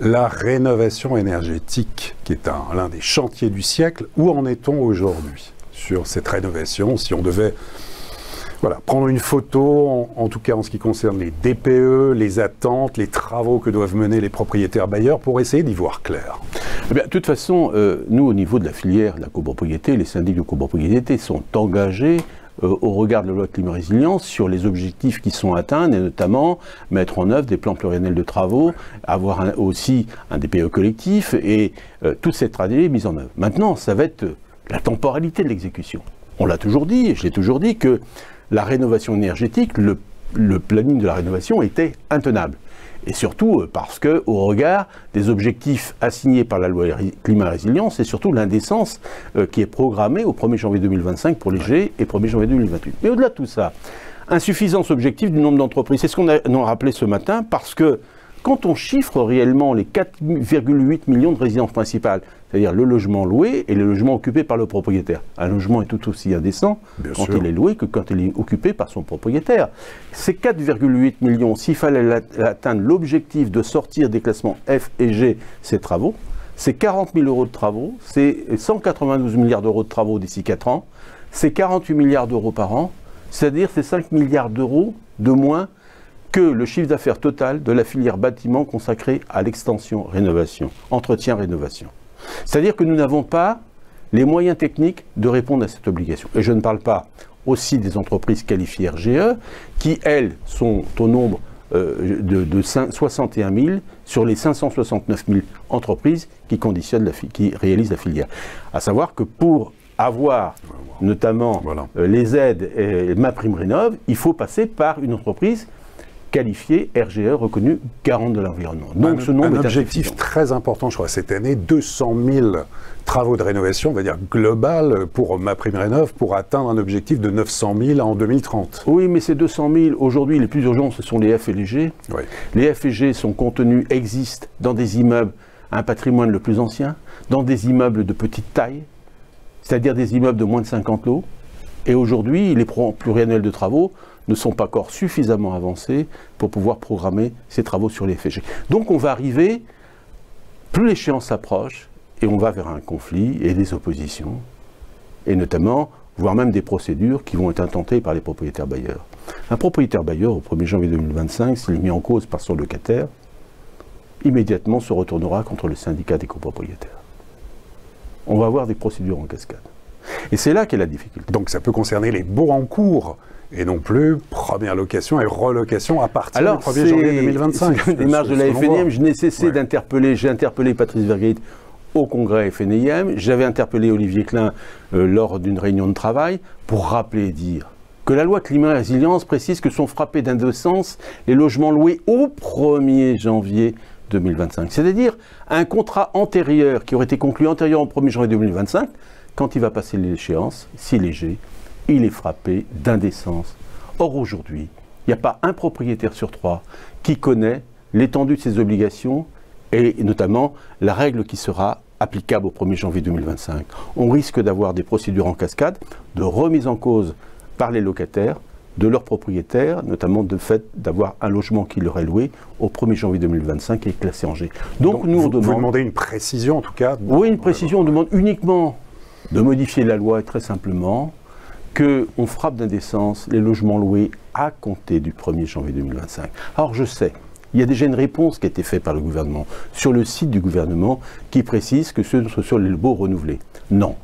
La rénovation énergétique, qui est l'un des chantiers du siècle, où en est-on aujourd'hui sur cette rénovation? Si on devait prendre une photo, en tout cas en ce qui concerne les DPE, les attentes, les travaux que doivent mener les propriétaires bailleurs pour essayer d'y voir clair. Eh bien, de toute façon, nous, au niveau de la filière de la copropriété, les syndics de copropriété sont engagés au regard de la loi climat résilience sur les objectifs qui sont atteints, et notamment mettre en œuvre des plans pluriannuels de travaux, avoir aussi un DPE collectif et toute cette stratégie mise en œuvre. Maintenant, ça va être la temporalité de l'exécution. On l'a toujours dit, je l'ai toujours dit, que la rénovation énergétique, le planning de la rénovation était intenable. Et surtout parce que, au regard des objectifs assignés par la loi climat résilience, c'est surtout l'indécence qui est programmée au 1er janvier 2025 pour les G et 1er janvier 2028. Mais au-delà de tout ça, insuffisance objective du nombre d'entreprises. C'est ce qu'on a rappelé ce matin, parce que quand on chiffre réellement les 4,8 millions de résidences principales, c'est-à-dire le logement loué et le logement occupé par le propriétaire. Un logement est tout aussi indécent quand il est loué que quand il est occupé par son propriétaire. Ces 4,8 millions, s'il fallait atteindre l'objectif de sortir des classements F et G, ces travaux, c'est 40 000 euros de travaux, c'est 192 milliards d'euros de travaux d'ici 4 ans, c'est 48 milliards d'euros par an, c'est-à-dire c'est 5 milliards d'euros de moins que le chiffre d'affaires total de la filière bâtiment consacrée à l'extension, rénovation, entretien, rénovation. C'est-à-dire que nous n'avons pas les moyens techniques de répondre à cette obligation. Et je ne parle pas aussi des entreprises qualifiées RGE, qui, elles, sont au nombre de 61 000 sur les 569 000 entreprises qui réalisent la filière. À savoir que pour avoir notamment les aides et MaPrimeRénov', il faut passer par une entreprise qualifié RGE, reconnu garant de l'environnement. Donc ce nombre est objectif très important, je crois, cette année, 200 000 travaux de rénovation, on va dire global, pour MaPrimeRénov', pour atteindre un objectif de 900 000 en 2030. Oui, mais ces 200 000, aujourd'hui, les plus urgents, ce sont les F et les G. Oui. Les F et G sont contenus, existent dans des immeubles, un patrimoine le plus ancien, dans des immeubles de petite taille, c'est-à-dire des immeubles de moins de 50 lots. Et aujourd'hui, les pluriannuels de travaux ne sont pas encore suffisamment avancés pour pouvoir programmer ces travaux sur les FG. Donc on va arriver, plus l'échéance s'approche, et on va vers un conflit et des oppositions, et notamment, voire même des procédures qui vont être intentées par les propriétaires bailleurs. Un propriétaire bailleur, au 1er janvier 2025, s'il est mis en cause par son locataire, immédiatement se retournera contre le syndicat des copropriétaires. On va avoir des procédures en cascade. Et c'est là qu'est la difficulté. Donc ça peut concerner les baux en cours, et non plus première location et relocation à partir du 1er janvier 2025. C'est une démarche de la FNIM. Je n'ai cessé d'interpeller, j'ai interpellé Patrice Vergrit au congrès FNIM, j'avais interpellé Olivier Klein lors d'une réunion de travail pour rappeler et dire que la loi climat et résilience précise que sont frappés d'indécence les logements loués au 1er janvier 2025. C'est-à-dire un contrat antérieur qui aurait été conclu antérieur au 1er janvier 2025, quand il va passer l'échéance, s'il est léger, il est frappé d'indécence. Or aujourd'hui, il n'y a pas un propriétaire sur 3 qui connaît l'étendue de ses obligations et notamment la règle qui sera applicable au 1er janvier 2025. On risque d'avoir des procédures en cascade de remise en cause par les locataires de leurs propriétaires, notamment de fait d'avoir un logement qui leur est loué au 1er janvier 2025 et classé en G. Donc nous vous demandez une précision en tout cas? Oui, une précision. On demande uniquement de modifier la loi, très simplement, qu'on frappe d'indécence les logements loués à compter du 1er janvier 2025. Alors je sais, il y a déjà une réponse qui a été faite par le gouvernement, sur le site du gouvernement, qui précise que ce sont sur les baux renouvelés. Non,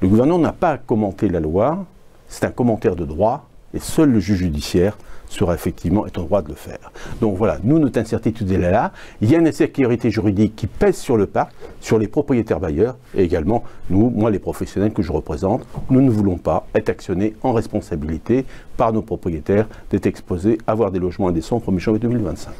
le gouvernement n'a pas commenté la loi, c'est un commentaire de droit, et seul le juge judiciaire sera effectivement en droit de le faire. Donc voilà, nous, notre incertitude est là. Il y a une insécurité juridique qui pèse sur le parc, sur les propriétaires bailleurs, et également, nous, moi, les professionnels que je représente, nous ne voulons pas être actionnés en responsabilité par nos propriétaires d'être exposés à avoir des logements indécents au 1er janvier 2025.